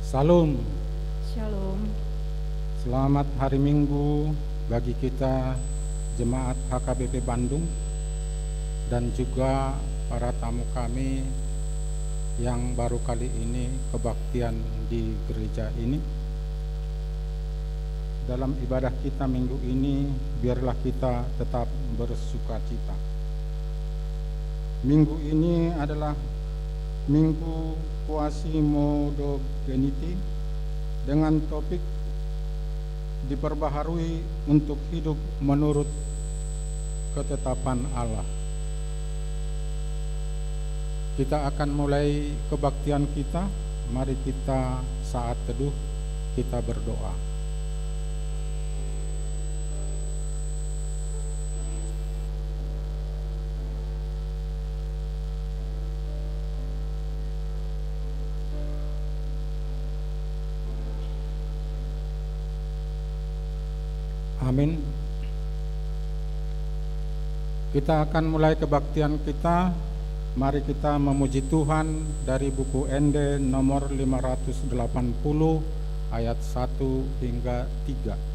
Salam, Shalom. selamat hari Minggu bagi kita Jemaat HKBP Bandung dan juga para tamu kami yang baru kali ini kebaktian di gereja ini. Dalam ibadah kita minggu ini, biarlah kita tetap bersukacita. Minggu ini adalah Minggu Quasi-Modogeniti dengan topik diperbaharui untuk hidup menurut ketetapan Allah. Kita akan mulai kebaktian kita. Mari kita saat teduh kita berdoa. Amin. Kita akan mulai kebaktian kita. Mari kita memuji Tuhan dari buku ND nomor 580 ayat 1 hingga 3.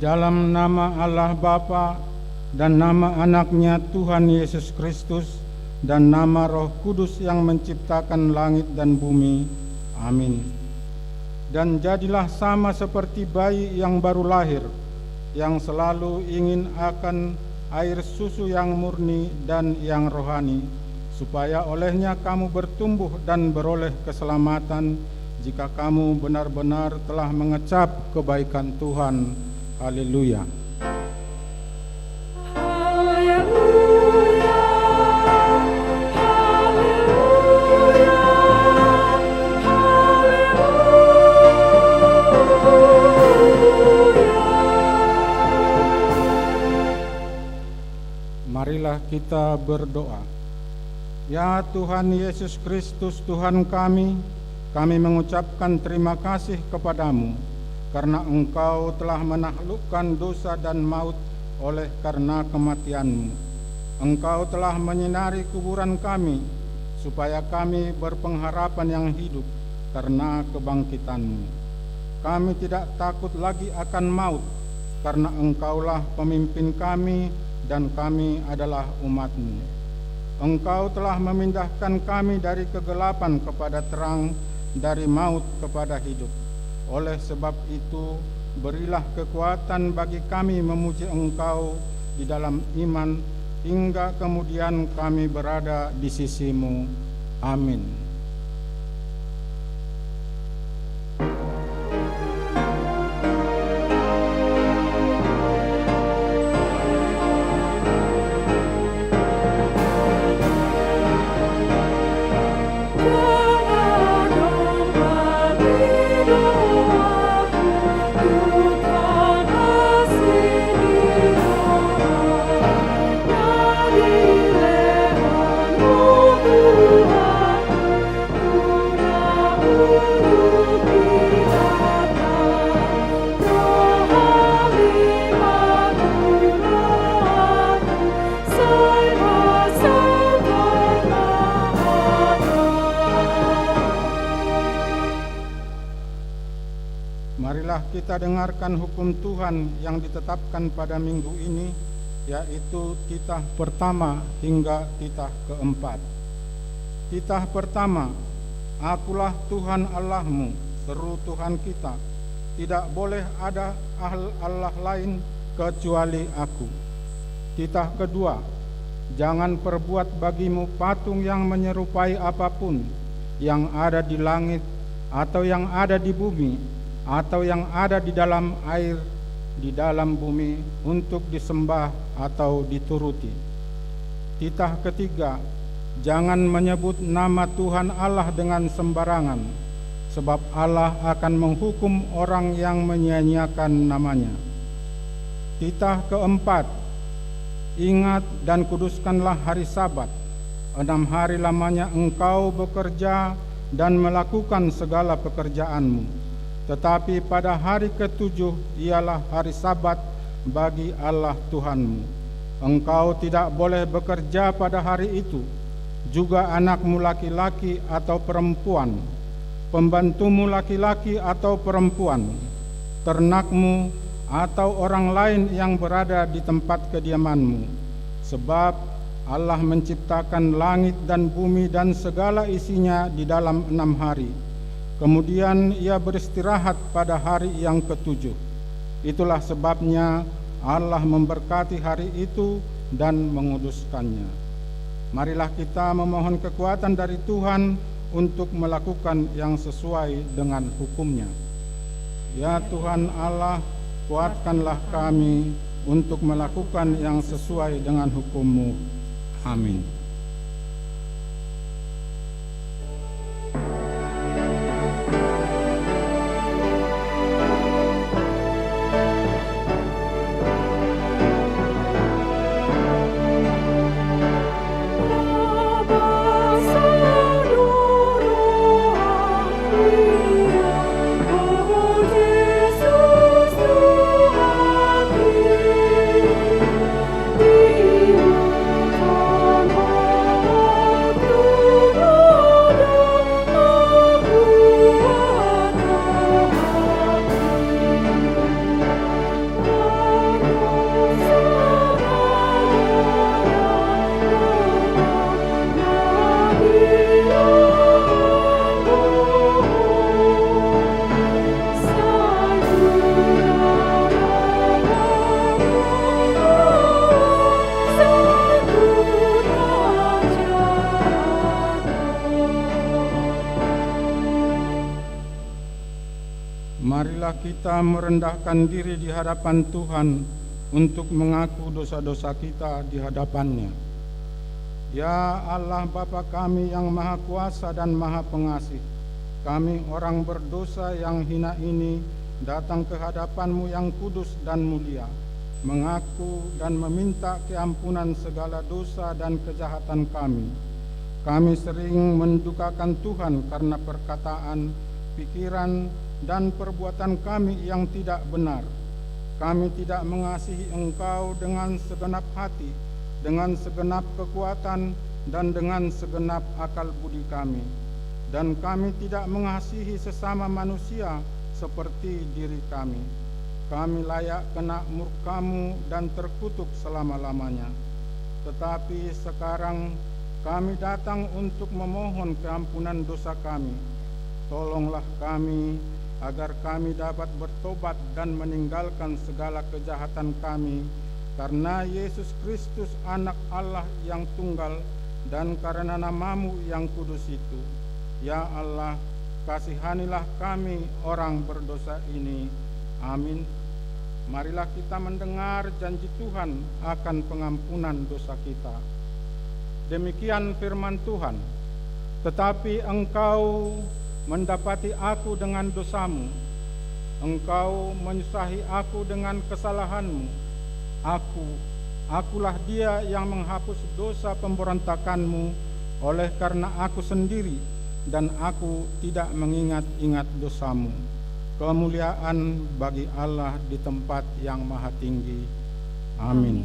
Dalam nama Allah Bapa dan nama anaknya Tuhan Yesus Kristus dan nama Roh Kudus yang menciptakan langit dan bumi. Amin. Dan jadilah sama seperti bayi yang baru lahir, yang selalu ingin akan air susu yang murni dan yang rohani, supaya olehnya kamu bertumbuh dan beroleh keselamatan jika kamu benar-benar telah mengecap kebaikan Tuhan. Haleluya. Marilah kita berdoa. Ya Tuhan Yesus Kristus, Tuhan kami mengucapkan terima kasih kepadamu karena Engkau telah menaklukkan dosa dan maut oleh karena kematian-Mu. Engkau telah menyinari kuburan kami, supaya kami berpengharapan yang hidup karena kebangkitan-Mu. Kami tidak takut lagi akan maut, karena Engkaulah pemimpin kami dan kami adalah umat-Mu. Engkau telah memindahkan kami dari kegelapan kepada terang, dari maut kepada hidup. Oleh sebab itu, berilah kekuatan bagi kami memuji Engkau di dalam iman hingga kemudian kami berada di sisi-Mu. Amin. Marilah kita dengarkan hukum Tuhan yang ditetapkan pada minggu ini, yaitu titah pertama hingga titah keempat. Titah pertama, Akulah Tuhan Allahmu, seru Tuhan kita. Tidak boleh ada Allah lain kecuali Aku. Titah kedua, jangan perbuat bagimu patung yang menyerupai apapun yang ada di langit atau yang ada di bumi atau yang ada di dalam air, di dalam bumi, untuk disembah atau dituruti. Titah ketiga, jangan menyebut nama Tuhan Allah dengan sembarangan, sebab Allah akan menghukum orang yang menyia-nyiakan namanya. Titah keempat, ingat dan kuduskanlah hari Sabat. 6 hari lamanya engkau bekerja dan melakukan segala pekerjaanmu. Tetapi pada hari ke-7 ialah hari Sabat bagi Allah Tuhanmu. Engkau tidak boleh bekerja pada hari itu, juga anakmu laki-laki atau perempuan, pembantumu laki-laki atau perempuan, ternakmu atau orang lain yang berada di tempat kediamanmu. Sebab Allah menciptakan langit dan bumi dan segala isinya di dalam 6 hari. Kemudian Ia beristirahat pada hari yang ke-7. Itulah sebabnya Allah memberkati hari itu dan menguduskannya. Marilah kita memohon kekuatan dari Tuhan untuk melakukan yang sesuai dengan hukum-Nya. Ya Tuhan Allah, kuatkanlah kami untuk melakukan yang sesuai dengan hukum-Mu. Amin. Marilah kita merendahkan diri di hadapan Tuhan untuk mengaku dosa-dosa kita di hadapan-Nya. Ya Allah Bapa kami yang Maha Kuasa dan Maha Pengasih, kami orang berdosa yang hina ini datang ke hadapan-Mu yang kudus dan mulia, mengaku dan meminta keampunan segala dosa dan kejahatan kami. Kami sering mendukakan Tuhan karena perkataan, pikiran, dan perbuatan kami yang tidak benar. Kami tidak mengasihi Engkau dengan segenap hati, dengan segenap kekuatan, dan dengan segenap akal budi kami. Dan kami tidak mengasihi sesama manusia seperti diri kami. Kami layak kena murka-Mu dan terkutuk selama-lamanya. Tetapi sekarang kami datang untuk memohon keampunan dosa kami. Tolonglah kami agar kami dapat bertobat dan meninggalkan segala kejahatan kami karena Yesus Kristus anak Allah yang tunggal dan karena namamu yang kudus itu. Ya Allah, kasihanilah kami orang berdosa ini. Amin. Marilah kita mendengar janji Tuhan akan pengampunan dosa kita. Demikian firman Tuhan. Tetapi engkau mendapati aku dengan dosamu, engkau menyusahi aku dengan kesalahanmu. Akulah dia yang menghapus dosa pemberontakanmu, oleh karena aku sendiri dan aku tidak mengingat-ingat dosamu. Kemuliaan bagi Allah di tempat yang maha tinggi. Amin.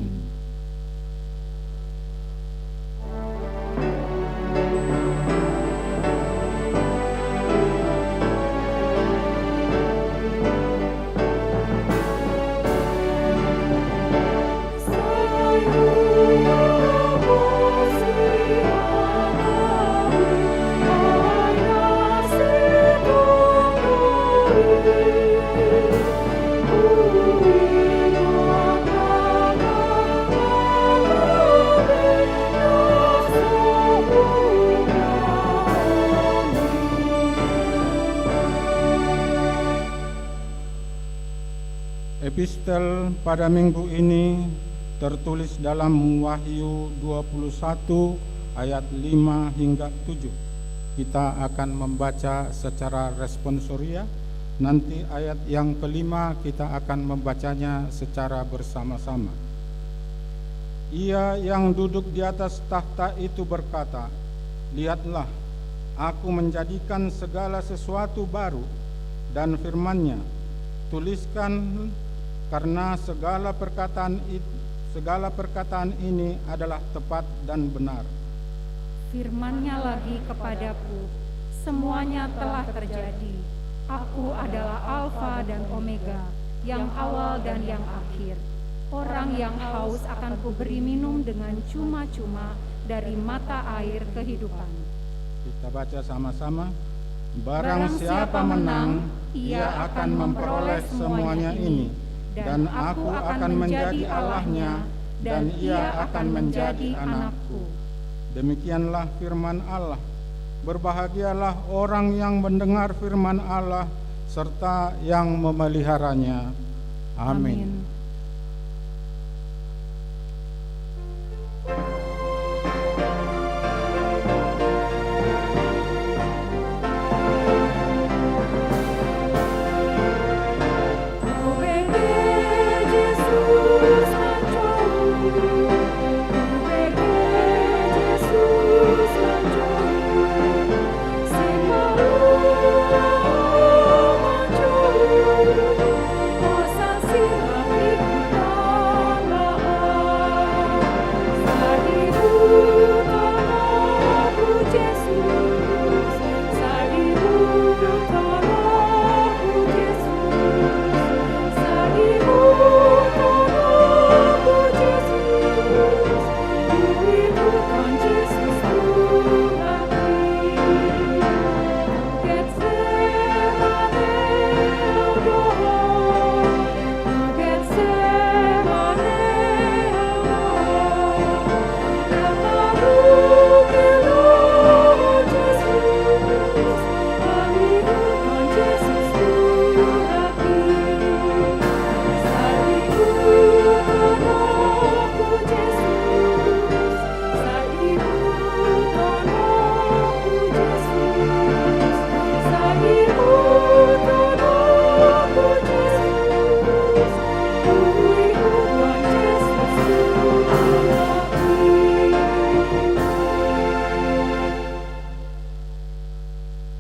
Epistel pada minggu ini tertulis dalam Wahyu 21 ayat 5 hingga 7. Kita akan membaca secara responsoria. Nanti ayat yang kelima kita akan membacanya secara bersama-sama. Ia yang duduk di atas tahta itu berkata, "Lihatlah, aku menjadikan segala sesuatu baru," dan firman-Nya, "Tuliskan, karena segala perkataan ini adalah tepat dan benar." Firman-Nya lagi kepadaku, "Semuanya telah terjadi. Aku adalah Alfa dan Omega, yang awal dan yang akhir. Orang yang haus akan kuberi minum dengan cuma-cuma dari mata air kehidupan." Kita baca sama-sama. Barang siapa menang, ia akan memperoleh semuanya ini, dan aku akan menjadi Allahnya, dan ia akan menjadi anakku. Demikianlah firman Allah. Berbahagialah orang yang mendengar firman Allah serta yang memeliharanya. Amin.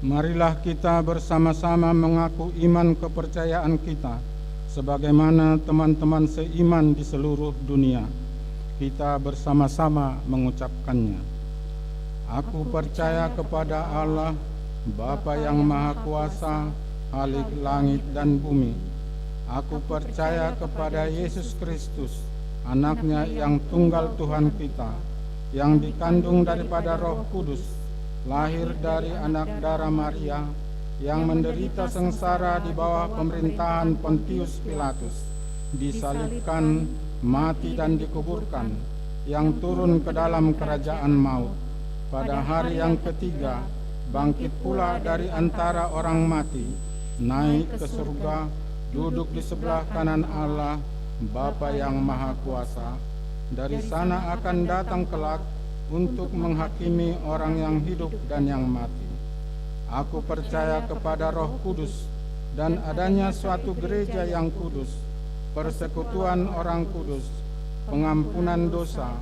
Marilah kita bersama-sama mengaku iman kepercayaan kita sebagaimana teman-teman seiman di seluruh dunia. Kita bersama-sama mengucapkannya. Aku percaya kepada Allah, Bapa yang Maha Kuasa, Khalik langit dan bumi. Aku percaya kepada Yesus Kristus, Anaknya yang tunggal Tuhan kita, yang dikandung daripada Roh Kudus, lahir dari anak darah Maria, yang menderita sengsara di bawah pemerintahan Pontius Pilatus, disalibkan, mati dan dikuburkan, yang turun ke dalam kerajaan maut. Pada hari yang ketiga, bangkit pula dari antara orang mati, naik ke surga, duduk di sebelah kanan Allah, Bapa yang Maha Kuasa. Dari sana akan datang kelak untuk menghakimi orang yang hidup dan yang mati. Aku percaya kepada Roh Kudus dan adanya suatu gereja yang kudus, persekutuan orang kudus, pengampunan dosa,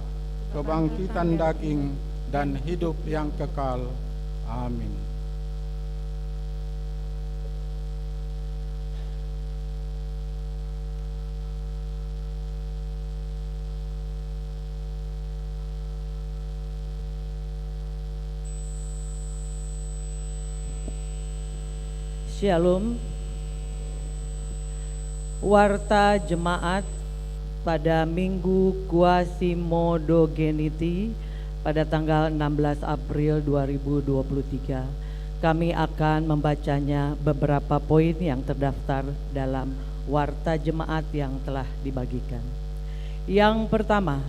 kebangkitan daging, dan hidup yang kekal. Amin. Shalom. Warta Jemaat pada Minggu Quasimodogeniti pada tanggal 16 April 2023. Kami akan membacanya beberapa poin yang terdaftar dalam Warta Jemaat yang telah dibagikan. Yang pertama,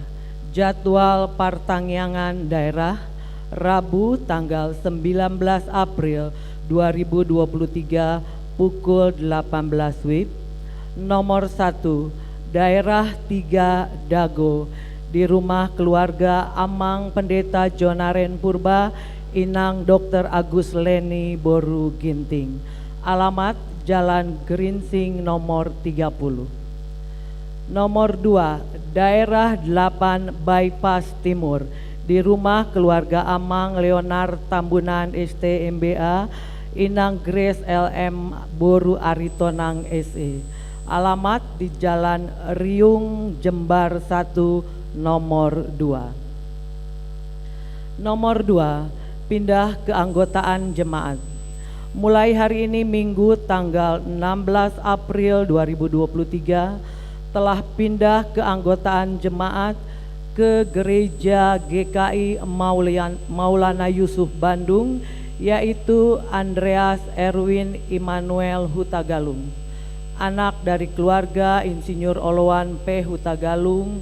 jadwal pertangyangan daerah Rabu tanggal 19 April 2023 pukul 18 WIB. Nomor 1, daerah 3 Dago, di rumah keluarga Amang Pendeta Jonaren Purba, Inang Dr. Agus Leni Boru Ginting. Alamat Jalan Gerinsing nomor 30. Nomor 2, daerah 8 Bypass Timur, di rumah keluarga Amang Leonard Tambunan STMBA, Inang Grace LM Boru Aritonang SE. Alamat di Jalan Riung Jembar 1 nomor 2. Nomor 2, pindah keanggotaan jemaat. Mulai hari ini Minggu tanggal 16 April 2023 telah pindah keanggotaan jemaat ke Gereja GKI Maulana Yusuf Bandung, yaitu Andreas Erwin Immanuel Hutagalung, anak dari keluarga Insinyur Olowan P. Hutagalung,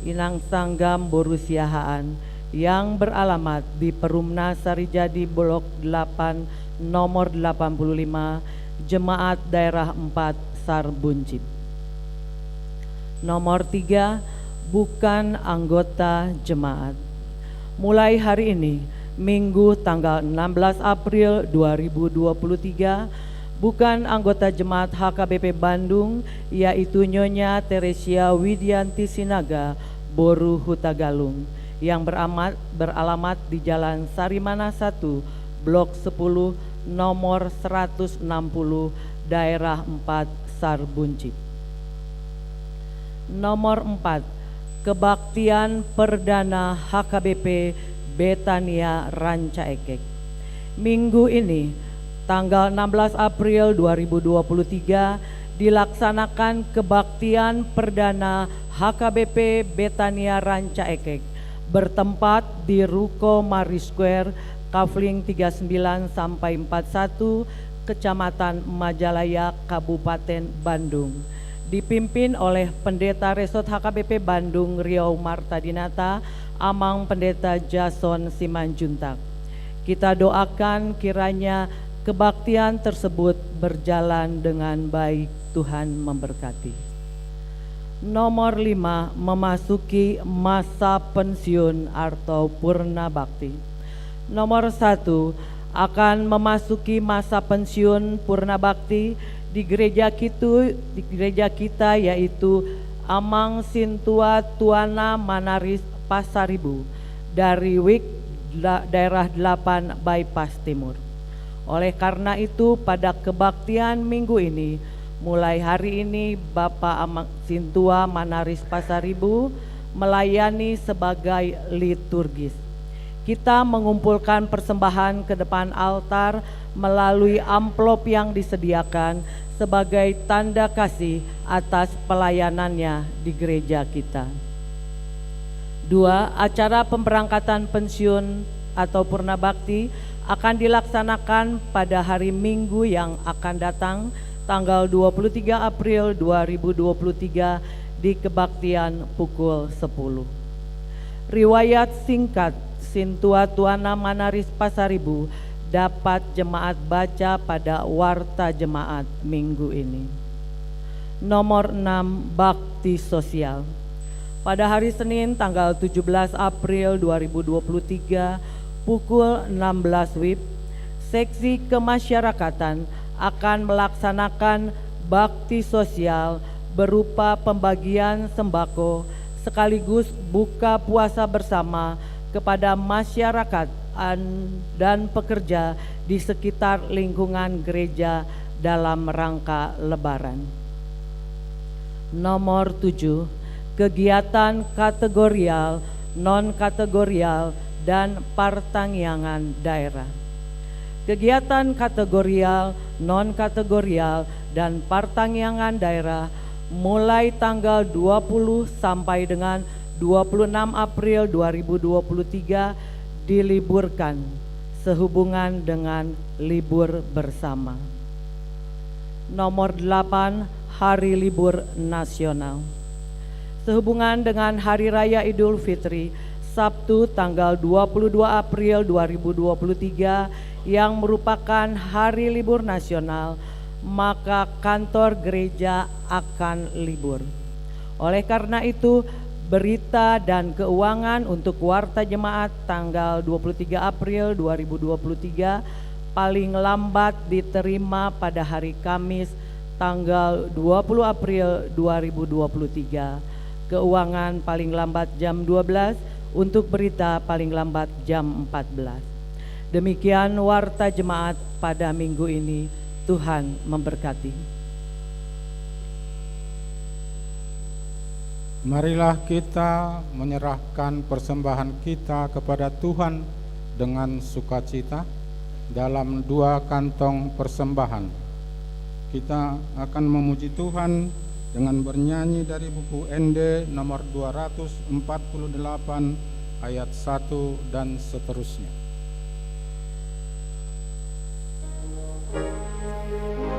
Inang Sanggam Borusiahaan, yang beralamat di Perumna Sarijadi Blok 8 nomor 85, Jemaat Daerah 4 Sarbuncit. Nomor 3, bukan anggota jemaat. Mulai hari ini Minggu tanggal 16 April 2023, bukan anggota jemaat HKBP Bandung, yaitu Nyonya Teresia Widianti Sinaga Boru Hutagalung, yang beralamat di Jalan Sarimana 1 Blok 10 nomor 160 Daerah 4 Sarbuncit. Nomor 4, kebaktian perdana HKBP Betania Ranca Ekek. Minggu ini tanggal 16 April 2023 dilaksanakan kebaktian perdana HKBP Betania Ranca Ekek bertempat di Ruko Mari Square, Kafling 39 sampai 41, Kecamatan Majalaya, Kabupaten Bandung. Dipimpin oleh Pendeta Resort HKBP Bandung Riau Martadinata, Amang Pendeta Jason Simanjuntak. Kita doakan kiranya kebaktian tersebut berjalan dengan baik. Tuhan memberkati. Nomor 5, memasuki masa pensiun atau purna bakti. Nomor 1, akan memasuki masa pensiun purna bakti di gereja kita yaitu Amang Sintua Tuana Manaris Pasaribu dari WIK daerah 8 Bypass Timur. Oleh karena itu pada kebaktian minggu ini, mulai hari ini Bapak Amang Sintua Manaris Pasaribu melayani sebagai liturgis. Kita mengumpulkan persembahan ke depan altar melalui amplop yang disediakan sebagai tanda kasih atas pelayanannya di gereja kita. 2. Acara pemberangkatan pensiun atau purna bakti akan dilaksanakan pada hari Minggu yang akan datang tanggal 23 April 2023 di kebaktian pukul 10. Riwayat singkat Sintua Tuana Manaris Pasaribu dapat jemaat baca pada warta jemaat minggu ini. Nomor 6, bakti sosial. Pada hari Senin tanggal 17 April 2023 pukul 16 WIB, Seksi Kemasyarakatan akan melaksanakan bakti sosial berupa pembagian sembako sekaligus buka puasa bersama kepada masyarakat dan pekerja di sekitar lingkungan gereja dalam rangka Lebaran. Nomor 7, kegiatan kategorial, non-kategorial, dan partangyangan daerah. Kegiatan kategorial, non-kategorial, dan partangyangan daerah mulai tanggal 20 sampai dengan 26 April 2023 diliburkan sehubungan dengan libur bersama. Nomor 8, hari libur nasional. Sehubungan dengan Hari Raya Idul Fitri, Sabtu tanggal 22 April 2023 yang merupakan hari libur nasional, maka kantor gereja akan libur. Oleh karena itu, berita dan keuangan untuk warta jemaat tanggal 23 April 2023 paling lambat diterima pada hari Kamis tanggal 20 April 2023. Keuangan paling lambat jam 12, untuk berita paling lambat jam 14. Demikian warta jemaat pada minggu ini. Tuhan memberkati. Marilah kita menyerahkan persembahan kita kepada Tuhan dengan sukacita dalam 2 kantong persembahan. Kita akan memuji Tuhan dengan bernyanyi dari buku ND nomor 248 ayat 1 dan seterusnya. Amen.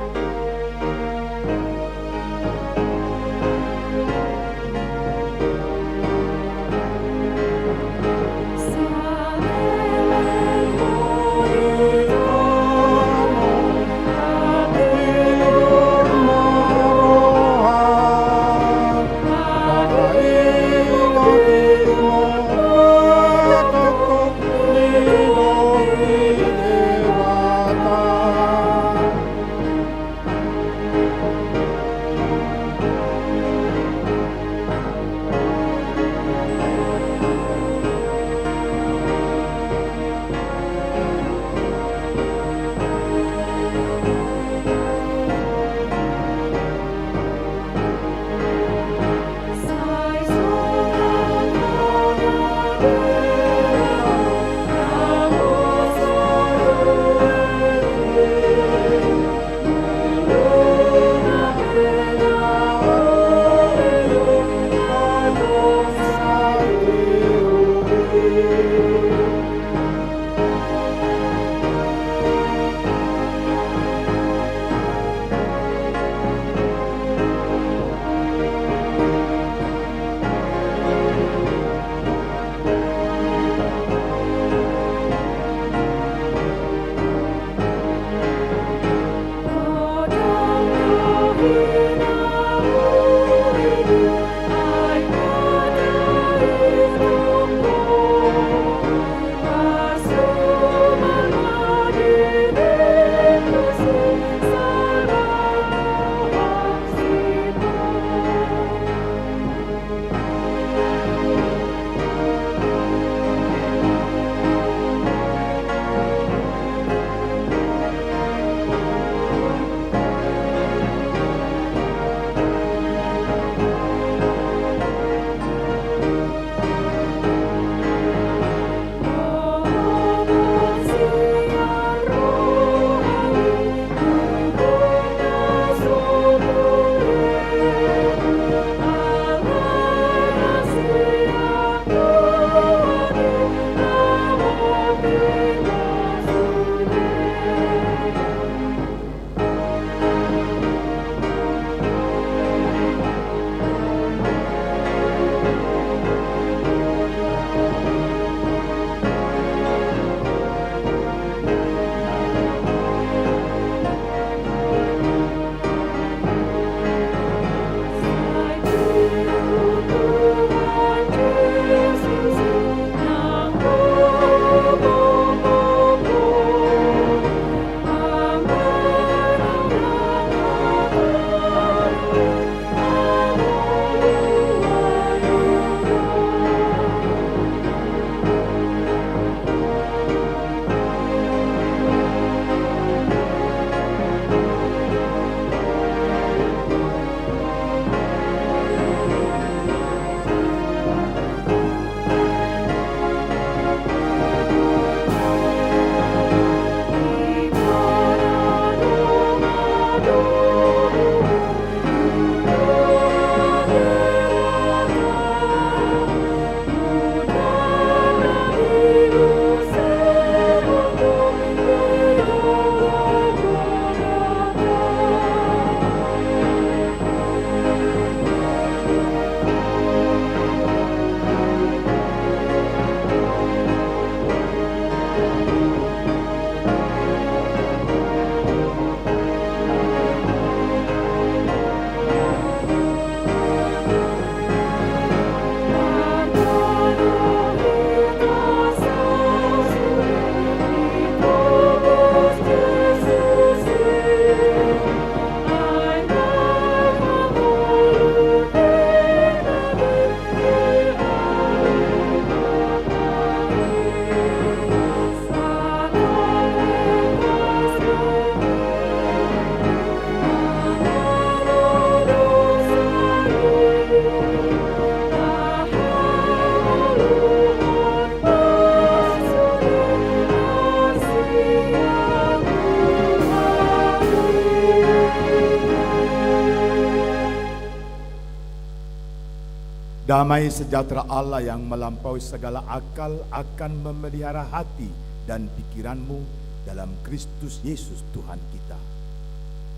Damai sejahtera Allah yang melampaui segala akal akan memelihara hati dan pikiranmu dalam Kristus Yesus Tuhan kita.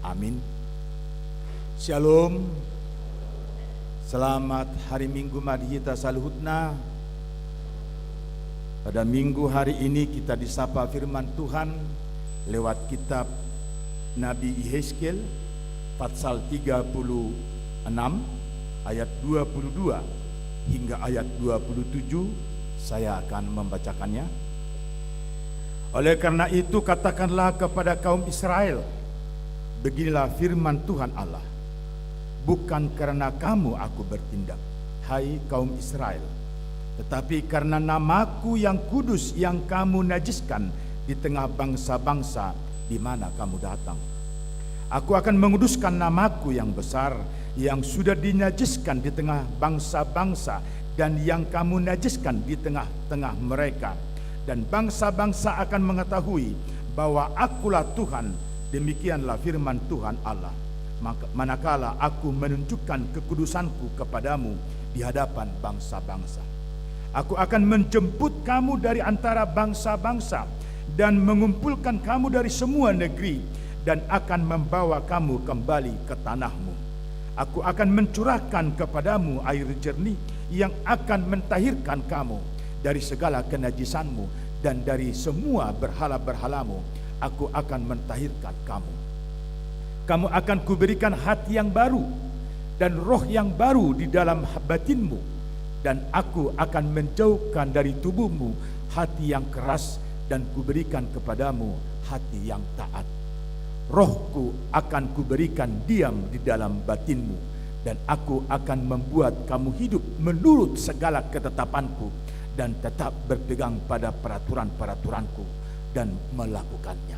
Amin. Shalom. Selamat hari Minggu Madhita Saluhutna. Pada minggu hari ini kita disapa firman Tuhan lewat kitab Nabi Yehezkiel pasal 36 ayat 22 hingga ayat 27. Saya akan membacakannya. Oleh karena itu katakanlah kepada kaum Israel, beginilah firman Tuhan Allah, bukan karena kamu aku bertindak, hai kaum Israel, tetapi karena namaku yang kudus yang kamu najiskan di tengah bangsa-bangsa di mana kamu datang. Aku akan menguduskan namaku yang besar yang sudah dinajiskan di tengah bangsa-bangsa dan yang kamu najiskan di tengah-tengah mereka. Dan bangsa-bangsa akan mengetahui bahwa akulah Tuhan. Demikianlah firman Tuhan Allah. Manakala aku menunjukkan kekudusanku kepadamu di hadapan bangsa-bangsa. Aku akan menjemput kamu dari antara bangsa-bangsa dan mengumpulkan kamu dari semua negeri dan akan membawa kamu kembali ke tanahmu. Aku akan mencurahkan kepadamu air jernih yang akan mentahirkan kamu dari segala kenajisanmu dan dari semua berhala-berhalamu. Aku akan mentahirkan kamu. Kamu akan kuberikan hati yang baru dan roh yang baru di dalam batinmu, dan aku akan menjauhkan dari tubuhmu hati yang keras dan kuberikan kepadamu hati yang taat. Rohku akan kuberikan diam di dalam batinmu, dan aku akan membuat kamu hidup menurut segala ketetapanku dan tetap berpegang pada peraturan-peraturanku dan melakukannya.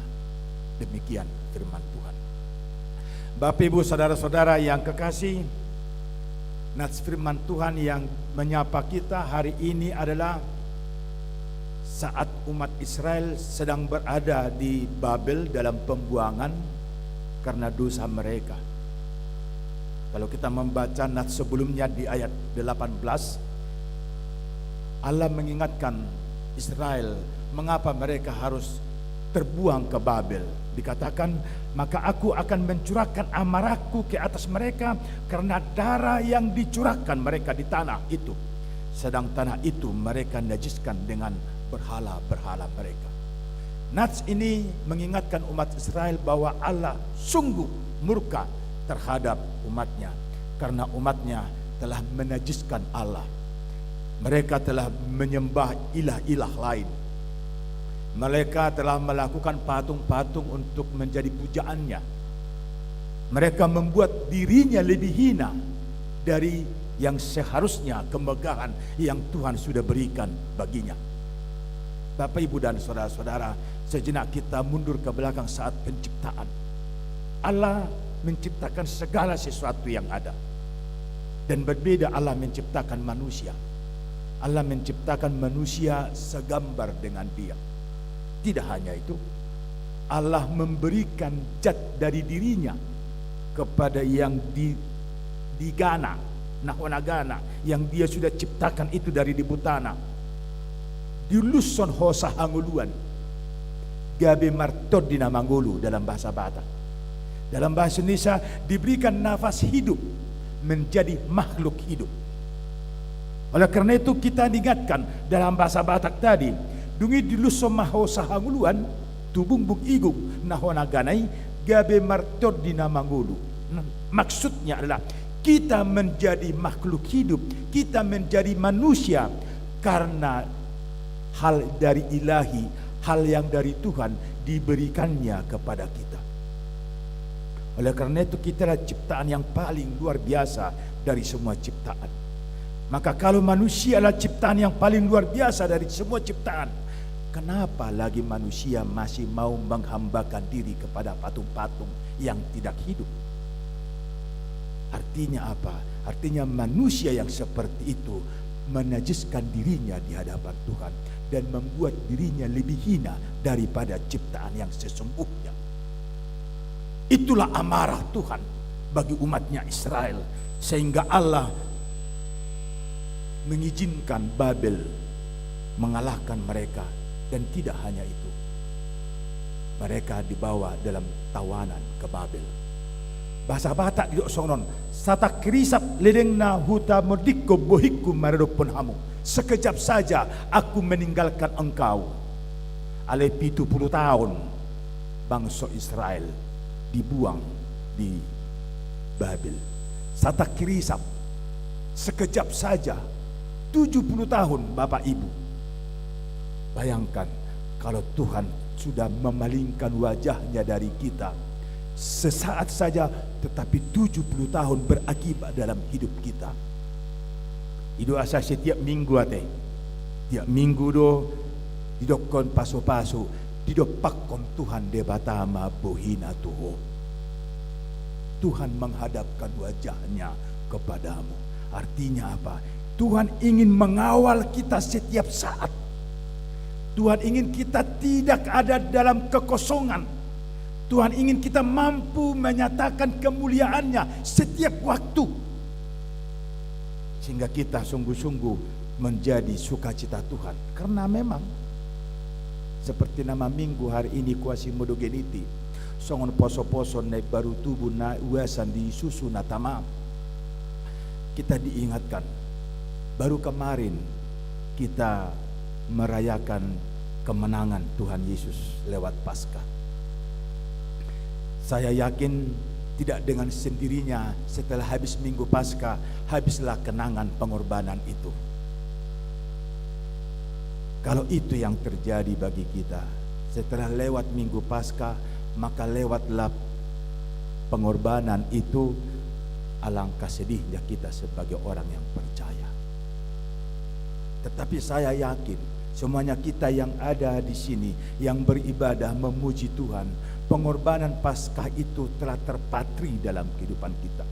Demikian firman Tuhan. Bapak Ibu saudara-saudara yang kekasih, nats firman Tuhan yang menyapa kita hari ini adalah saat umat Israel sedang berada di Babel dalam pembuangan karena dosa mereka. Kalau kita membaca nats sebelumnya di ayat 18, Allah mengingatkan Israel mengapa mereka harus terbuang ke Babel. Dikatakan, maka aku akan mencurahkan amarahku ke atas mereka karena darah yang dicurahkan mereka di tanah itu. Sedang tanah itu mereka najiskan dengan berhala-berhala mereka. Nats ini mengingatkan umat Israel bahwa Allah sungguh murka terhadap umatnya karena umatnya telah menajiskan Allah. Mereka telah menyembah ilah-ilah lain. Mereka telah melakukan patung-patung untuk menjadi pujaannya. Mereka membuat dirinya lebih hina dari yang seharusnya kemegahan yang Tuhan sudah berikan baginya. Bapak, Ibu, dan saudara-saudara, sejenak kita mundur ke belakang saat penciptaan. Allah menciptakan segala sesuatu yang ada. Dan berbeda Allah menciptakan manusia. Allah menciptakan manusia segambar dengan Dia. Tidak hanya itu, Allah memberikan zat dari dirinya kepada yang digana, nahwanagana, yang Dia sudah ciptakan itu dari debu tanah. Diluson hosa hanguluan, gabe martod di namangulu dalam bahasa Batak. Dalam bahasa Indonesia diberikan nafas hidup menjadi makhluk hidup. Oleh karena itu kita diingatkan dalam bahasa Batak tadi, dungi diluso maho sahanguluan tubung bung igung nahonaganai gabe martod di namangulu. Maksudnya adalah kita menjadi makhluk hidup, kita menjadi manusia karena hal dari ilahi, hal yang dari Tuhan diberikannya kepada kita. Oleh karena itu kita adalah ciptaan yang paling luar biasa dari semua ciptaan. Maka kalau manusia adalah ciptaan yang paling luar biasa dari semua ciptaan, kenapa lagi manusia masih mau menghambakan diri kepada patung-patung yang tidak hidup? Artinya apa? Artinya manusia yang seperti itu menajiskan dirinya di hadapan Tuhan dan membuat dirinya lebih hina daripada ciptaan yang sesungguhnya. Itulah amarah Tuhan bagi umatnya Israel, sehingga Allah mengizinkan Babel mengalahkan mereka. Dan tidak hanya itu, mereka dibawa dalam tawanan ke Babel. Bahasa Batak di Songnon, sata kirisap ledengna huta modikko bohikku maredopon hamu. Sekejap saja aku meninggalkan engkau. Ale 70 tahun bangsa Israel dibuang di Babel. Sata kirisap, sekejap saja 70 tahun Bapak Ibu. Bayangkan kalau Tuhan sudah memalingkan wajahnya dari kita sesaat saja, tetapi 70 tahun berakibat dalam hidup kita. Itu asa setiap minggu ate. Tiap minggu do didokon paso-paso, didopakon Tuhan debatama bohina tuho. Tuhan menghadapkan wajahnya kepadamu. Artinya apa? Tuhan ingin mengawal kita setiap saat. Tuhan ingin kita tidak ada dalam kekosongan. Tuhan ingin kita mampu menyatakan kemuliaannya setiap waktu. Sehingga kita sungguh-sungguh menjadi sukacita Tuhan. Karena memang seperti nama minggu hari ini kuasi modogeniti. Songon poso-poso naik baru tubuh na uasan di susu natama. Kita diingatkan. Baru kemarin kita merayakan kemenangan Tuhan Yesus lewat Paskah. Saya yakin tidak dengan sendirinya setelah habis minggu Paskah, habislah kenangan pengorbanan itu. Kalau itu yang terjadi bagi kita, setelah lewat minggu Paskah, maka lewatlah pengorbanan itu, alangkah sedihnya kita sebagai orang yang percaya. Tetapi saya yakin semuanya kita yang ada di sini yang beribadah memuji Tuhan, pengorbanan Paskah itu telah terpatri dalam kehidupan kita.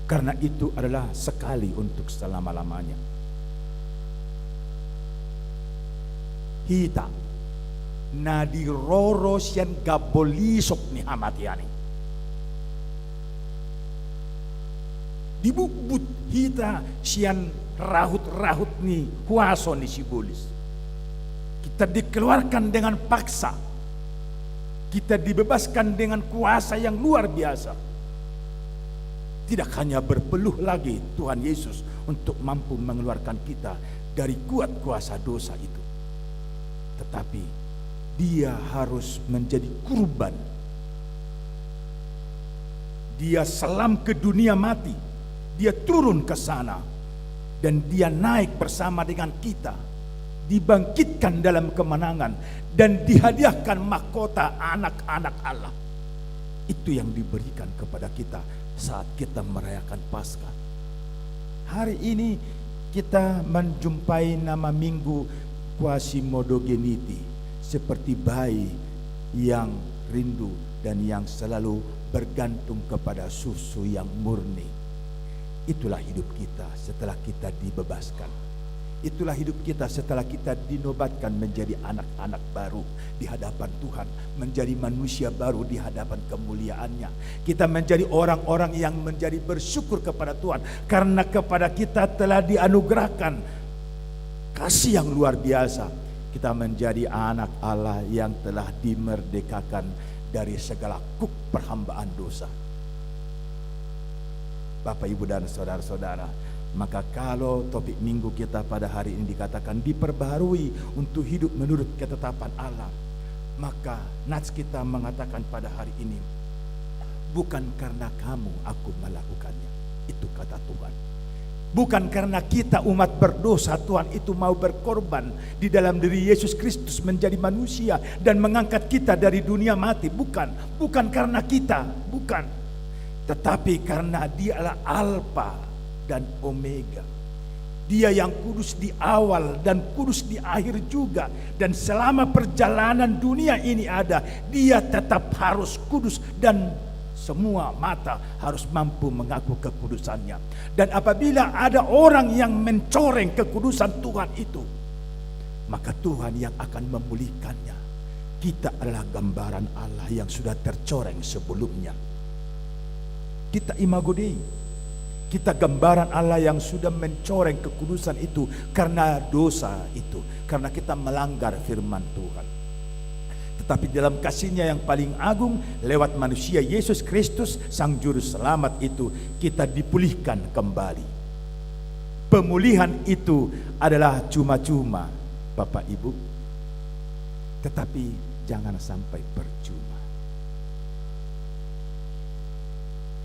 Karena itu adalah sekali untuk selama-lamanya. Hita nadi roro sian gabolisok ni hamatiani. Dibubut hita sian rahut-rahut ni kuaso ni sibolis. Kita dikeluarkan dengan paksa. Kita dibebaskan dengan kuasa yang luar biasa. Tidak hanya berpeluh lagi Tuhan Yesus untuk mampu mengeluarkan kita dari kuat kuasa dosa itu, tetapi Dia harus menjadi kurban. Dia selam ke dunia mati. Dia turun ke sana dan Dia naik bersama dengan kita, dibangkitkan dalam kemenangan dan dihadiahkan mahkota anak-anak Allah. Itu yang diberikan kepada kita saat kita merayakan Paskah. Hari ini kita menjumpai nama minggu Quasimodogeniti, seperti bayi yang rindu dan yang selalu bergantung kepada susu yang murni. Itulah hidup kita setelah kita dibebaskan. Itulah hidup kita setelah kita dinobatkan menjadi anak-anak baru di hadapan Tuhan, menjadi manusia baru di hadapan kemuliaannya. Kita menjadi orang-orang yang menjadi bersyukur kepada Tuhan karena kepada kita telah dianugerahkan kasih yang luar biasa. Kita menjadi anak Allah yang telah dimerdekakan dari segala kuk perhambaan dosa. Bapak, Ibu, dan saudara-saudara, maka kalau topik minggu kita pada hari ini dikatakan diperbaharui untuk hidup menurut ketetapan Allah, maka nats kita mengatakan pada hari ini, bukan karena kamu aku melakukannya, itu kata Tuhan. Bukan karena kita umat berdosa Tuhan itu mau berkorban di dalam diri Yesus Kristus menjadi manusia dan mengangkat kita dari dunia mati. Bukan karena kita, bukan. Tetapi karena Dia adalah Alfa dan Omega. Dia yang kudus di awal dan kudus di akhir juga. Dan selama perjalanan dunia ini ada, Dia tetap harus kudus dan semua mata harus mampu mengaku kekudusannya. Dan apabila ada orang yang mencoreng kekudusan Tuhan itu, maka Tuhan yang akan memulihkannya. Kita adalah gambaran Allah yang sudah tercoreng sebelumnya. Kita imago Dei. Kita gambaran Allah yang sudah mencoreng kekudusan itu karena dosa itu, karena kita melanggar firman Tuhan. Tetapi dalam kasih-Nya yang paling agung, lewat manusia Yesus Kristus Sang Juru Selamat itu, kita dipulihkan kembali. Pemulihan itu adalah cuma-cuma, Bapak Ibu, tetapi jangan sampai percuma.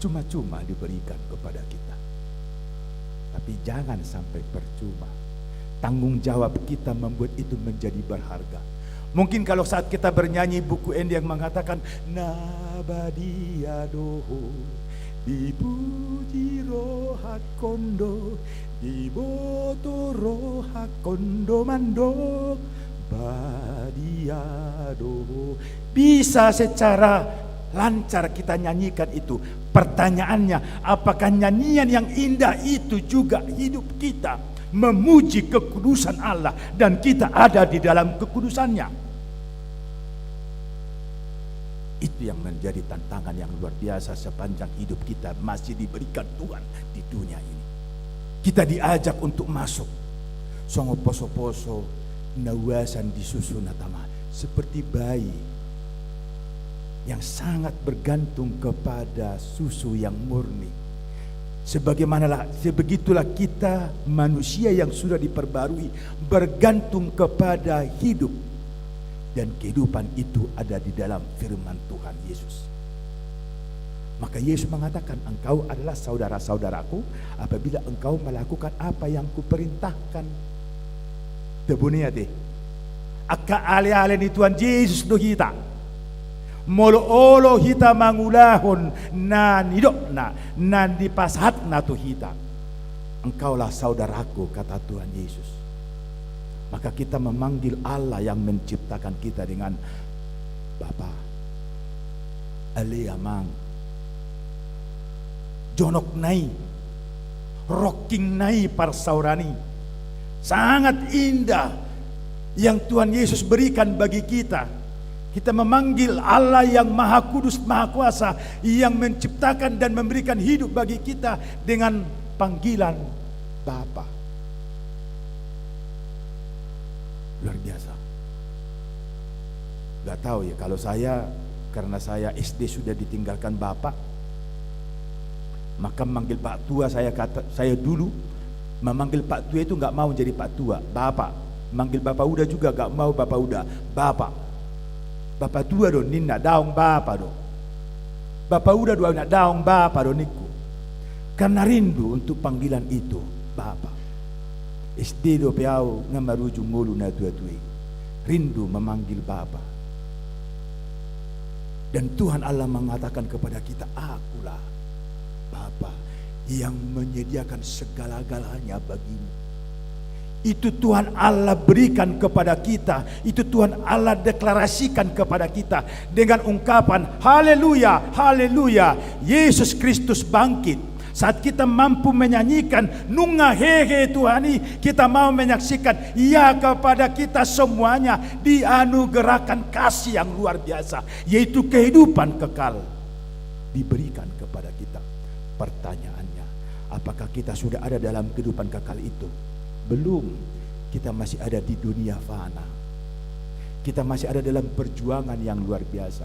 Cuma-cuma diberikan kepada kita, tapi jangan sampai percuma. Tanggung jawab kita membuat itu menjadi berharga. Mungkin kalau saat kita bernyanyi buku Endi yang mengatakan Nabadia doho dipuji roha kondo diboto roha kondo mando badia doho, bisa secara lancar kita nyanyikan itu. Pertanyaannya, apakah nyanyian yang indah itu juga hidup kita memuji kekudusan Allah dan kita ada di dalam kekudusannya? Itu yang menjadi tantangan yang luar biasa sepanjang hidup kita masih diberikan Tuhan di dunia ini. Kita diajak untuk masuk songo poso-poso nawasan disusun atama, seperti bayi yang sangat bergantung kepada susu yang murni. Sebegitulah kita manusia yang sudah diperbarui bergantung kepada hidup, dan kehidupan itu ada di dalam firman Tuhan Yesus. Maka Yesus mengatakan, engkau adalah saudara-saudaraku apabila engkau melakukan apa yang kuperintahkan. Tebunia deh, aka ale-ale ni Tuhan Yesus do kita. Molo-olo hita mangulahon na nidok na dipashat na tu hita. Engkaulah saudaraku, kata Tuhan Yesus. Maka kita memanggil Allah yang menciptakan kita dengan Bapa. Aleamang jonok nai rocking nai parsaurani. Sangat indah yang Tuhan Yesus berikan bagi kita. Kita memanggil Allah yang Maha Kudus, Maha Kuasa, yang menciptakan dan memberikan hidup bagi kita dengan panggilan Bapa. Luar biasa. Gak tahu ya, kalau saya, karena saya SD sudah ditinggalkan Bapak, maka memanggil Pak Tua, saya dulu memanggil Pak Tua itu gak mau jadi Pak Tua, Bapak. Manggil Bapak Uda juga gak mau Bapak Uda, Bapak. Bapak tua do ninna daung bapa do. Bapak udah dua nak daung bapa do niku. Karena rindu untuk panggilan itu, Bapa. SD do piau ngamaruju ngulu na tua-tui. Rindu memanggil Bapa. Dan Tuhan Allah mengatakan kepada kita, akulah Bapa yang menyediakan segala-galanya bagimu. Itu Tuhan Allah berikan kepada kita. Itu Tuhan Allah deklarasikan kepada kita dengan ungkapan haleluya, haleluya, Yesus Kristus bangkit. Saat kita mampu menyanyikan nunga hehe Tuhani, kita mau menyaksikan ya kepada kita semuanya dianugerahkan kasih yang luar biasa, yaitu kehidupan kekal diberikan kepada kita. Pertanyaannya, apakah kita sudah ada dalam kehidupan kekal itu? Belum. Kita masih ada di dunia fana. Kita masih ada dalam perjuangan yang luar biasa.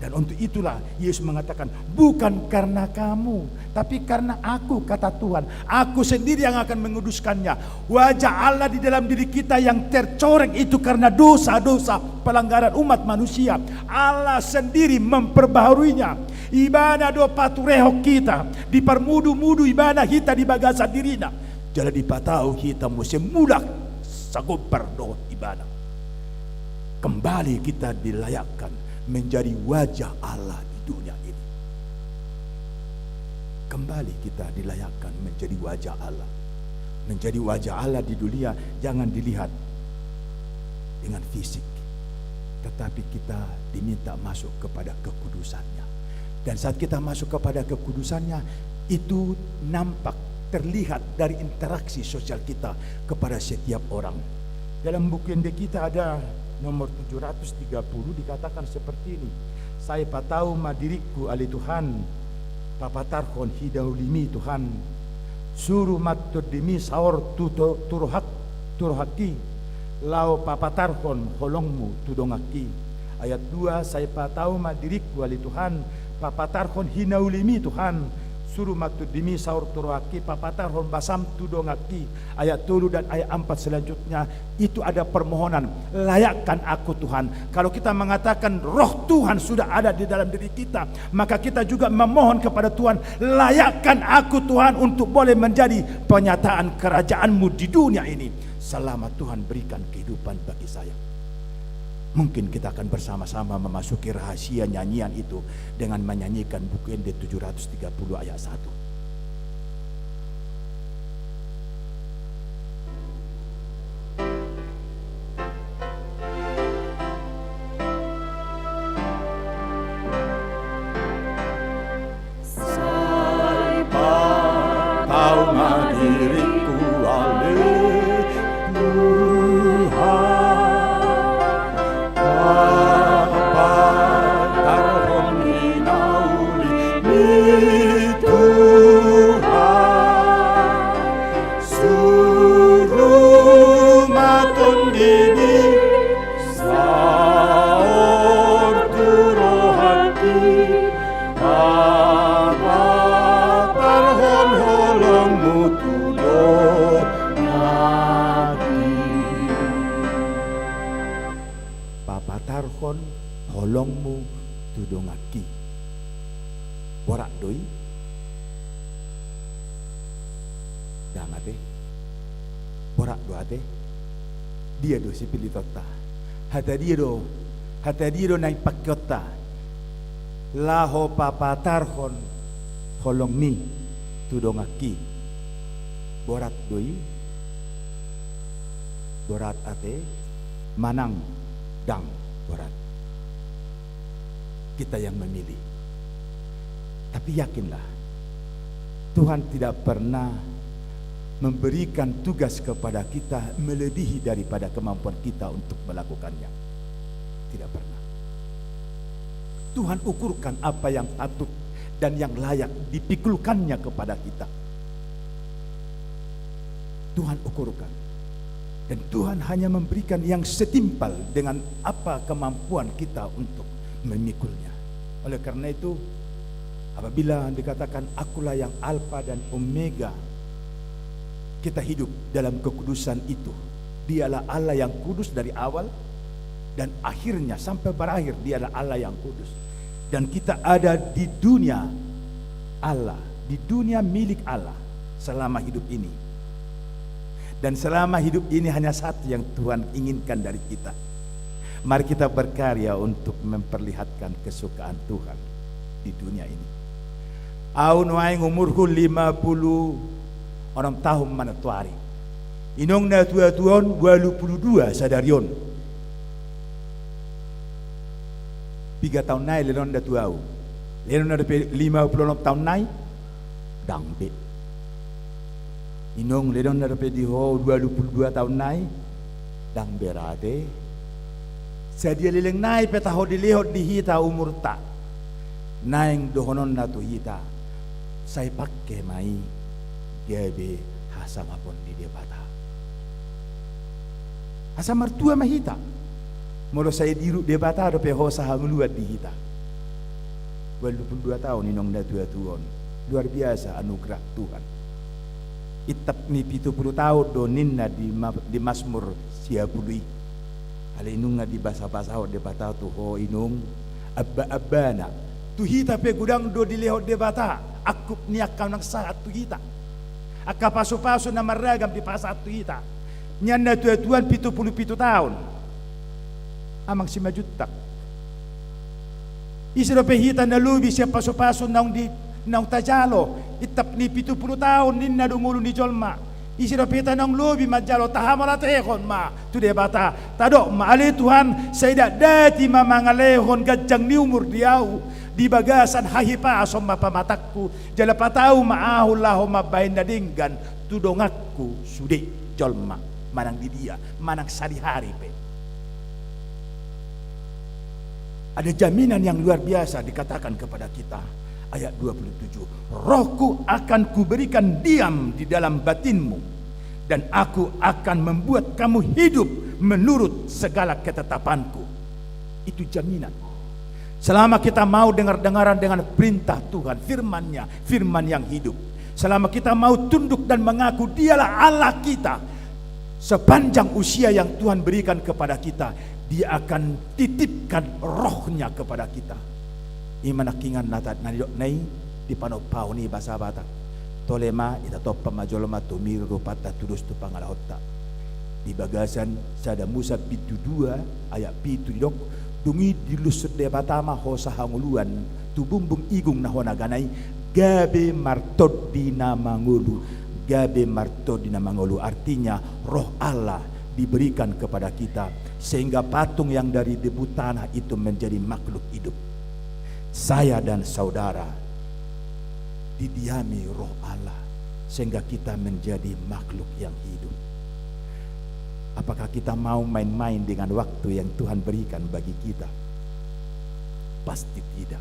Dan untuk itulah Yesus mengatakan, bukan karena kamu, tapi karena aku, kata Tuhan. Aku sendiri yang akan menguduskannya. Wajah Allah di dalam diri kita yang tercoreng itu karena dosa-dosa pelanggaran umat manusia. Allah sendiri memperbaharuinya. Ibadah do patureho kita, dipermudu-mudu ibadah kita di bagasa dirina. Jadi dipatau kita mesti mulak sagobar do ibadah. Kembali kita dilayakkan menjadi wajah Allah di dunia ini. Kembali kita dilayakkan menjadi wajah Allah. Menjadi wajah Allah di dunia jangan dilihat dengan fisik, tetapi kita diminta masuk kepada kekudusannya. Dan saat kita masuk kepada kekudusannya, itu nampak, terlihat dari interaksi sosial kita kepada setiap orang. Dalam buku Ende kita ada nomor 730 dikatakan seperti ini. Saya patau madiriku ali Tuhan, papatarkon hidaulimi Tuhan, suruh matur dimi saur turohaki lau papatarhon holongmu tudongaki. Ayat 2, saya patau madiriku wali Tuhan papatarhon hinaulimi Tuhan, suruh matur dimi saur turohaki papatarhon basam tudongaki. Ayat 3 dan ayat 4 selanjutnya itu ada permohonan, layakkan aku Tuhan. Kalau kita mengatakan roh Tuhan sudah ada di dalam diri kita, maka kita juga memohon kepada Tuhan, layakkan aku Tuhan untuk boleh menjadi penyataan kerajaan-Mu di dunia ini selama Tuhan berikan kehidupan bagi saya. Mungkin kita akan bersama-sama memasuki rahasia nyanyian itu dengan menyanyikan buku ND 730 ayat 1. Holongmu tudongaki. Borak doi dangate borak doate dia do sipili tota hata dia do naik pakyota laho papatarhon holongni tudongaki. Borat doi borat ate manang dang borat. Kita yang memilih. Tapi yakinlah, Tuhan tidak pernah memberikan tugas kepada kita melebihi daripada kemampuan kita untuk melakukannya. Tidak pernah. Tuhan ukurkan apa yang patut dan yang layak dipikulkannya kepada kita. Tuhan ukurkan. Dan Tuhan hanya memberikan yang setimpal dengan apa kemampuan kita untuk memikulnya. Oleh karena itu, apabila dikatakan akulah yang alfa dan omega, kita hidup dalam kekudusan itu. Dialah Allah yang kudus dari awal dan akhirnya sampai berakhir. Dialah Allah yang kudus. Dan kita ada di dunia Allah, di dunia milik Allah selama hidup ini. Dan selama hidup ini hanya satu yang Tuhan inginkan dari kita. Mari kita berkarya untuk memperlihatkan kesukaan Tuhan di dunia ini. Aun waing umurku 50 orang tahun mana tuari. Inong na tua-tuon 22 sadarion. 3 tahun naik lenon na tuau. Lenon na 50 tahun naik dangbe. Inong lenon na diho 22 tahun naik dangbe rade. Sadia lileng nai petaho dilihot dihita umur tak naing dohonon na tuhita saya pakai mai gebe hasamapon di debata asa mertua mahita molo saya diru debata do peho sahangluat dihita 22 tahun inong na tua-tuon luar biasa anugerah Tuhan. Itap ni 70 tahun do ninna di Mazmur 10. Ale inung nga di basa-basa ho debata tu ho inung abba-abbana tuhita pe gudang do dilehot debata akup niak kau nang saat tuhita akka paso-paso na maragam di pasat tuhita nyan na tuan 77 tahun amang si majutak isiro pe hita na lubi siya paso-paso naung di naung tajalo itap ni 70 tahun nin na dumulo ni jolma isiro pita nang lobi majalo tahamala tehon ma tu debata tado ma ale Tuhan saya dati mamangalehon gajang ni umur diau di bagasan hahipa asom mapamatakku jala patau maahul laho mabain nadinggan tudongakku sude jolma manang di dia manang sari-hari pe. Ada jaminan yang luar biasa dikatakan kepada kita Ayat 27, Rohku akan kuberikan diam di dalam batinmu, dan aku akan membuat kamu hidup menurut segala ketetapanku. Itu jaminan. Selama kita mau dengar-dengaran dengan perintah Tuhan, firman-Nya, firman yang hidup. Selama kita mau tunduk dan mengaku Dialah Allah kita, sepanjang usia yang Tuhan berikan kepada kita, Dia akan titipkan Roh-Nya kepada kita. Imanakingan natat nanidok nai di panopau ni bahasa Batak. Tolema ita top pamajoloma tumir rupata tudus tu pangalahota. Di bagasan sada Musa pitu 2 ayat pitu dok dungi dilusut de batama hosa hanguluan tu bumbung igung nahona ganai gabe martod di namangulu. Gabe martod di namangulu artinya Roh Allah diberikan kepada kita sehingga patung yang dari debu tanah itu menjadi makhluk hidup. Saya dan saudara didiami Roh Allah sehingga kita menjadi makhluk yang hidup. Apakah kita mau main-main dengan waktu yang Tuhan berikan bagi kita? Pasti tidak.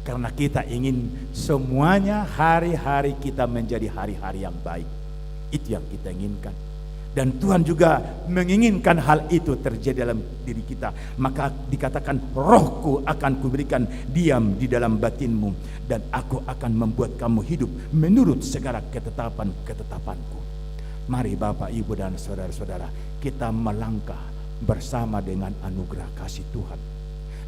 Karena kita ingin semuanya hari-hari kita menjadi hari-hari yang baik. Itu yang kita inginkan. Dan Tuhan juga menginginkan hal itu terjadi dalam diri kita. Maka dikatakan Rohku akan kuberikan diam di dalam batinmu, dan aku akan membuat kamu hidup menurut segala ketetapan-ketetapanku. Mari Bapak, Ibu dan saudara-saudara, kita melangkah bersama dengan anugerah kasih Tuhan.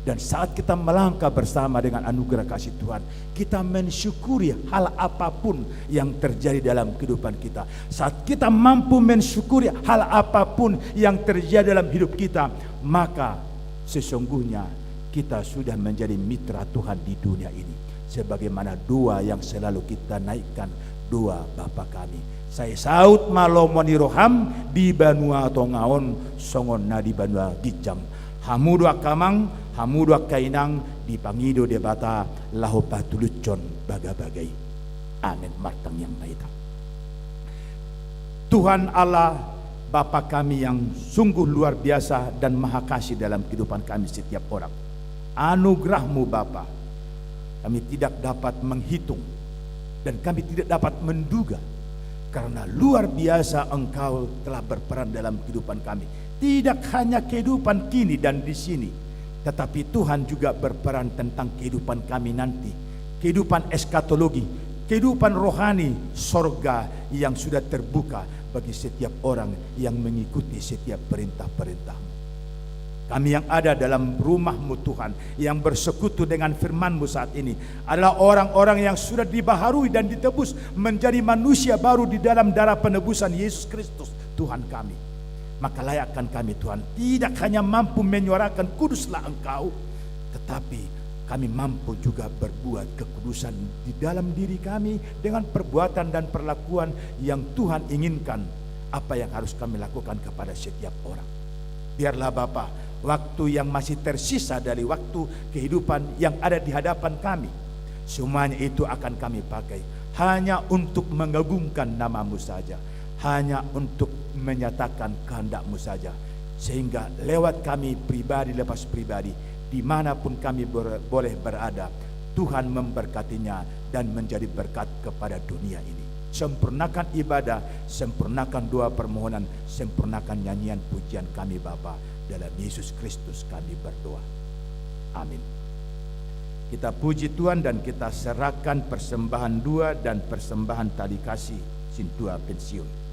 Dan saat kita melangkah bersama dengan anugerah kasih Tuhan, kita mensyukuri hal apapun yang terjadi dalam kehidupan kita. Saat kita mampu mensyukuri hal apapun yang terjadi dalam hidup kita, maka sesungguhnya kita sudah menjadi mitra Tuhan di dunia ini. Sebagaimana doa yang selalu kita naikkan, doa Bapa kami. Saya saut malomoni roham di banua tongaon songon na di banua gijam. Hamudua kamang, hamudua kainang, dipangido debata laho patulucon baga-bagai. Amin. Martang yang naita. Tuhan Allah Bapa kami yang sungguh luar biasa dan maha kasih dalam kehidupan kami setiap orang. Anugerah-Mu Bapa, kami tidak dapat menghitung dan kami tidak dapat menduga, karena luar biasa Engkau telah berperan dalam kehidupan kami. Tidak hanya kehidupan kini dan di sini, tetapi Tuhan juga berperan tentang kehidupan kami nanti, kehidupan eskatologi, kehidupan rohani sorga yang sudah terbuka bagi setiap orang yang mengikuti setiap perintah-perintah-Mu. Kami yang ada dalam rumah-Mu Tuhan, yang bersekutu dengan firman-Mu saat ini, adalah orang-orang yang sudah dibaharui dan ditebus menjadi manusia baru di dalam darah penebusan Yesus Kristus Tuhan kami. Maka layakkan kami Tuhan, tidak hanya mampu menyuarakan kuduslah Engkau, tetapi kami mampu juga berbuat kekudusan di dalam diri kami dengan perbuatan dan perlakuan yang Tuhan inginkan, apa yang harus kami lakukan kepada setiap orang. Biarlah Bapa, waktu yang masih tersisa dari waktu kehidupan yang ada di hadapan kami, semuanya itu akan kami pakai hanya untuk mengagungkan nama-Mu saja, hanya untuk menyatakan kehendak-Mu saja, sehingga lewat kami pribadi lepas pribadi, dimanapun kami boleh berada, Tuhan memberkatinya dan menjadi berkat kepada dunia ini. Sempurnakan ibadah, sempurnakan doa permohonan, sempurnakan nyanyian pujian kami Bapa, dalam Yesus Kristus kami berdoa. Amin. Kita puji Tuhan dan kita serahkan persembahan dua dan persembahan tali kasih sintua pensiun.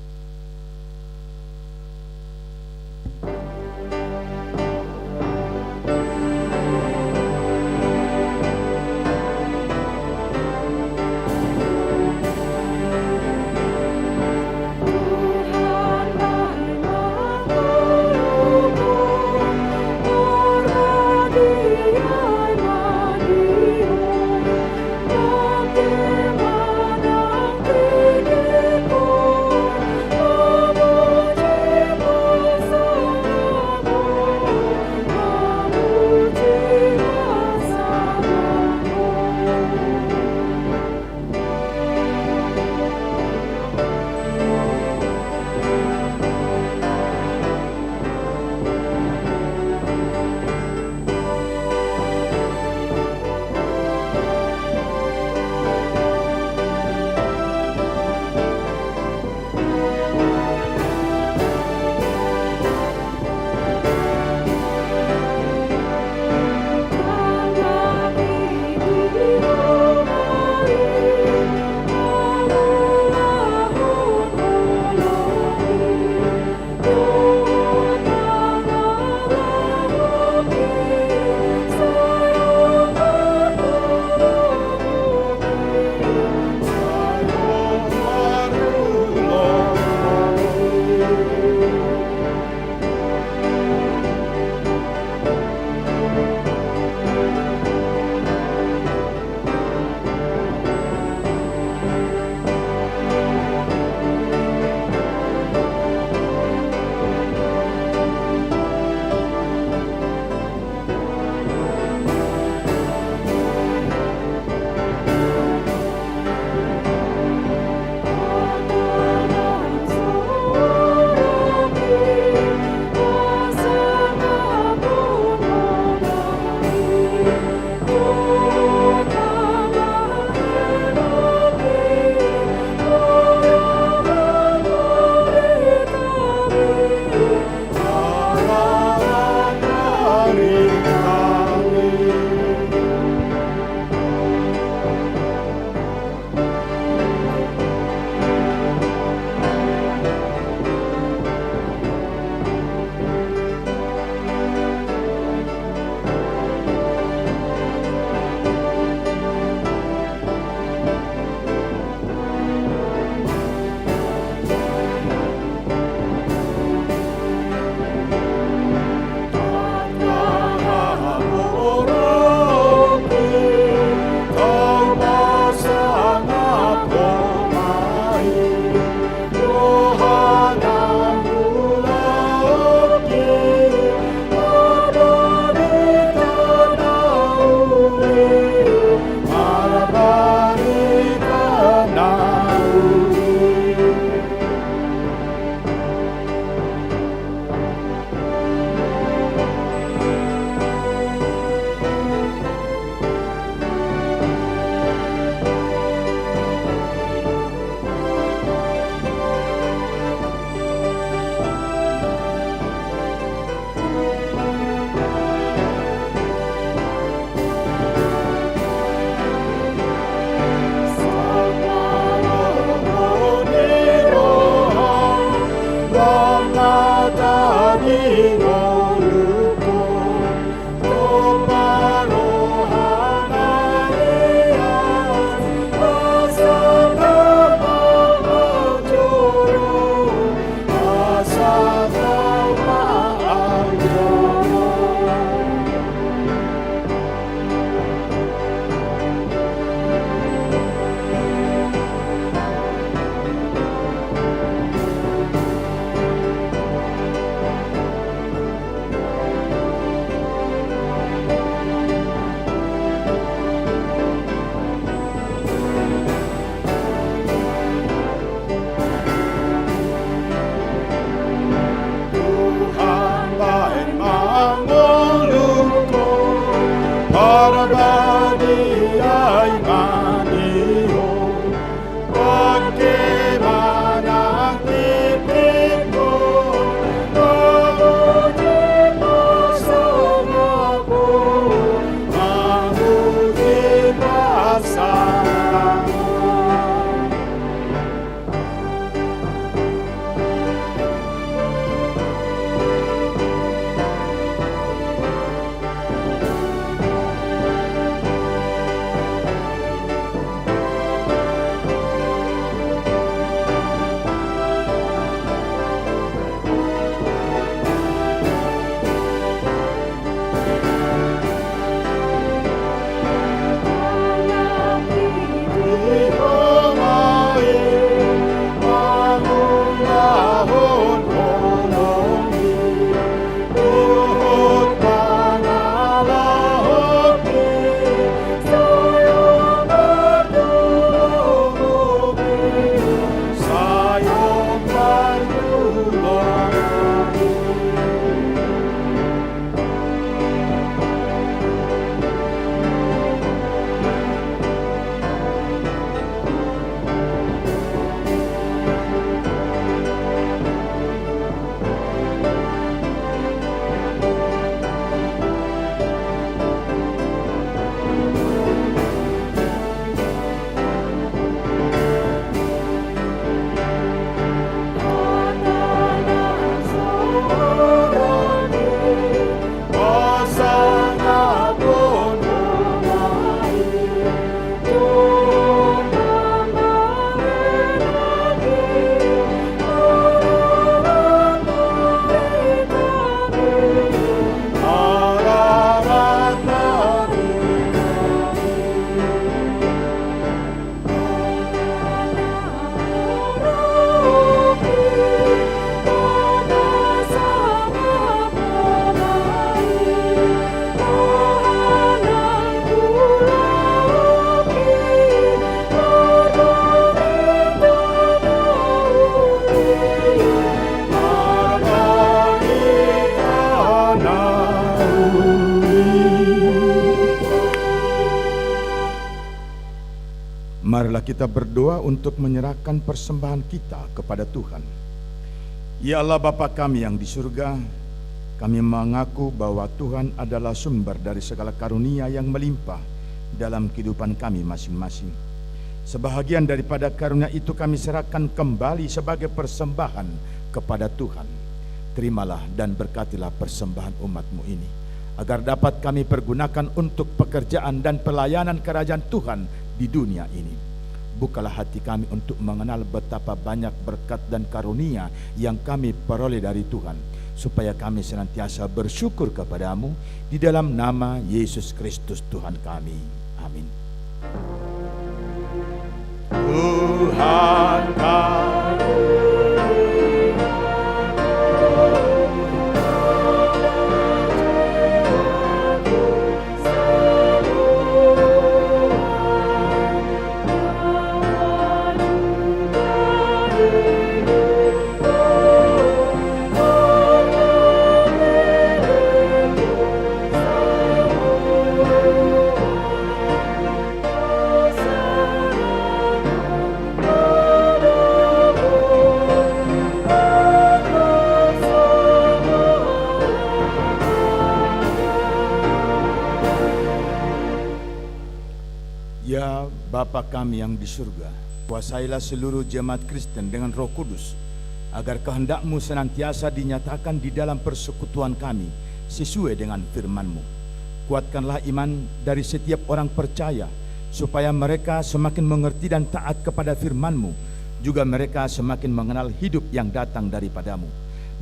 kita berdoa untuk menyerahkan persembahan kita kepada Tuhan. Ya Allah Bapa kami yang di surga, kami mengaku bahwa Tuhan adalah sumber dari segala karunia yang melimpah dalam kehidupan kami masing-masing. Sebahagian daripada karunia itu kami serahkan kembali sebagai persembahan kepada Tuhan. Terimalah dan berkatilah persembahan umat-Mu ini, agar dapat kami pergunakan untuk pekerjaan dan pelayanan kerajaan Tuhan di dunia ini. Bukalah hati kami untuk mengenal betapa banyak berkat dan karunia yang kami peroleh dari Tuhan, supaya kami senantiasa bersyukur kepadamu di dalam nama Yesus Kristus Tuhan kami. Amin. Tuhan kami, Bapa kami yang di surga, kuasailah seluruh jemaat Kristen dengan Roh Kudus, agar kehendak-Mu senantiasa dinyatakan di dalam persekutuan kami sesuai dengan firman-Mu. Kuatkanlah iman dari setiap orang percaya, supaya mereka semakin mengerti dan taat kepada firman-Mu, juga mereka semakin mengenal hidup yang datang daripadamu.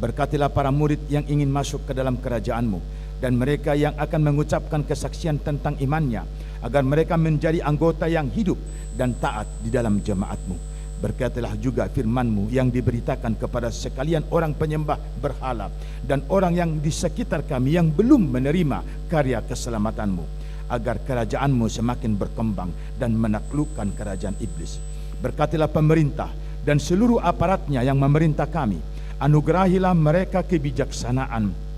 Berkatilah para murid yang ingin masuk ke dalam kerajaan-Mu, dan mereka yang akan mengucapkan kesaksian tentang imannya, agar mereka menjadi anggota yang hidup dan taat di dalam jemaat-Mu. Berkatilah juga firman-Mu yang diberitakan kepada sekalian orang penyembah berhala dan orang yang di sekitar kami yang belum menerima karya keselamatan-Mu, agar kerajaan-Mu semakin berkembang dan menaklukkan kerajaan iblis. Berkatilah pemerintah dan seluruh aparatnya yang memerintah kami. Anugerahilah mereka kebijaksanaan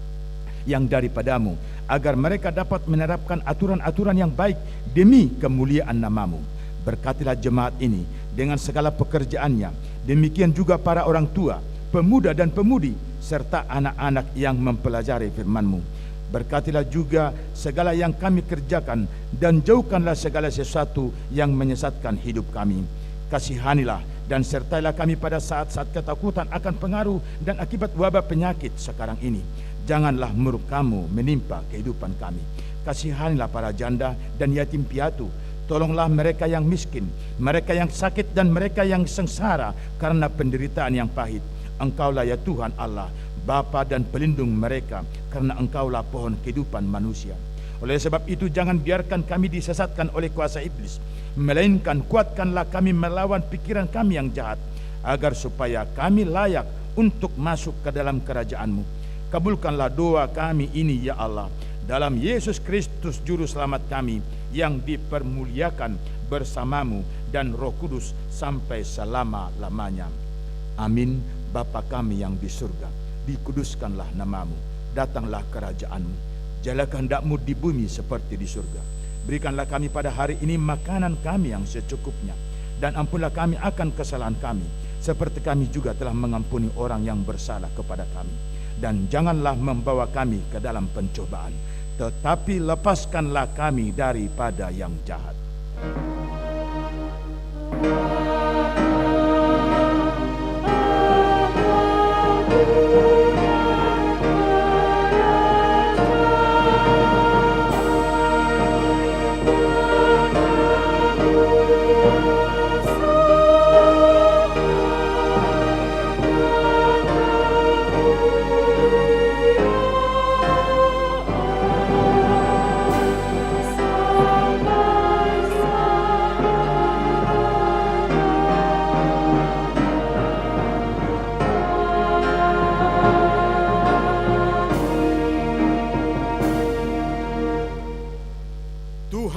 yang daripadamu, agar mereka dapat menerapkan aturan-aturan yang baik demi kemuliaan nama-Mu. Berkatilah jemaat ini dengan segala pekerjaannya, demikian juga para orang tua, pemuda dan pemudi, serta anak-anak yang mempelajari firman-Mu. Berkatilah juga segala yang kami kerjakan, dan jauhkanlah segala sesuatu yang menyesatkan hidup kami. Kasihanilah dan sertailah kami pada saat-saat ketakutan akan pengaruh dan akibat wabah penyakit sekarang ini. Janganlah murka-Mu menimpa kehidupan kami. Kasihanilah para janda dan yatim piatu. Tolonglah mereka yang miskin, mereka yang sakit dan mereka yang sengsara karena penderitaan yang pahit. Engkaulah ya Tuhan Allah, Bapa dan pelindung mereka, karena Engkaulah pohon kehidupan manusia. Oleh sebab itu jangan biarkan kami disesatkan oleh kuasa iblis, melainkan kuatkanlah kami melawan pikiran kami yang jahat, agar supaya kami layak untuk masuk ke dalam kerajaan-Mu. Kabulkanlah doa kami ini ya Allah, dalam Yesus Kristus Juru Selamat kami, yang dipermuliakan bersama-Mu dan Roh Kudus sampai selama-lamanya. Amin. Bapa kami yang di surga, dikuduskanlah nama-Mu, datanglah kerajaan-Mu, jadilah kehendak-Mu di bumi seperti di surga. Berikanlah kami pada hari ini makanan kami yang secukupnya, dan ampunlah kami akan kesalahan kami, seperti kami juga telah mengampuni orang yang bersalah kepada kami. Dan janganlah membawa kami ke dalam pencobaan, tetapi lepaskanlah kami daripada yang jahat.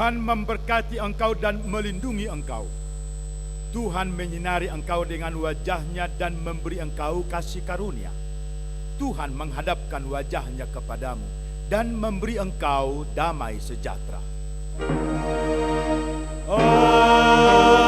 Tuhan memberkati engkau dan melindungi engkau. Tuhan menyinari engkau dengan wajah-Nya dan memberi engkau kasih karunia. Tuhan menghadapkan wajah-Nya kepadamu dan memberi engkau damai sejahtera. Amin.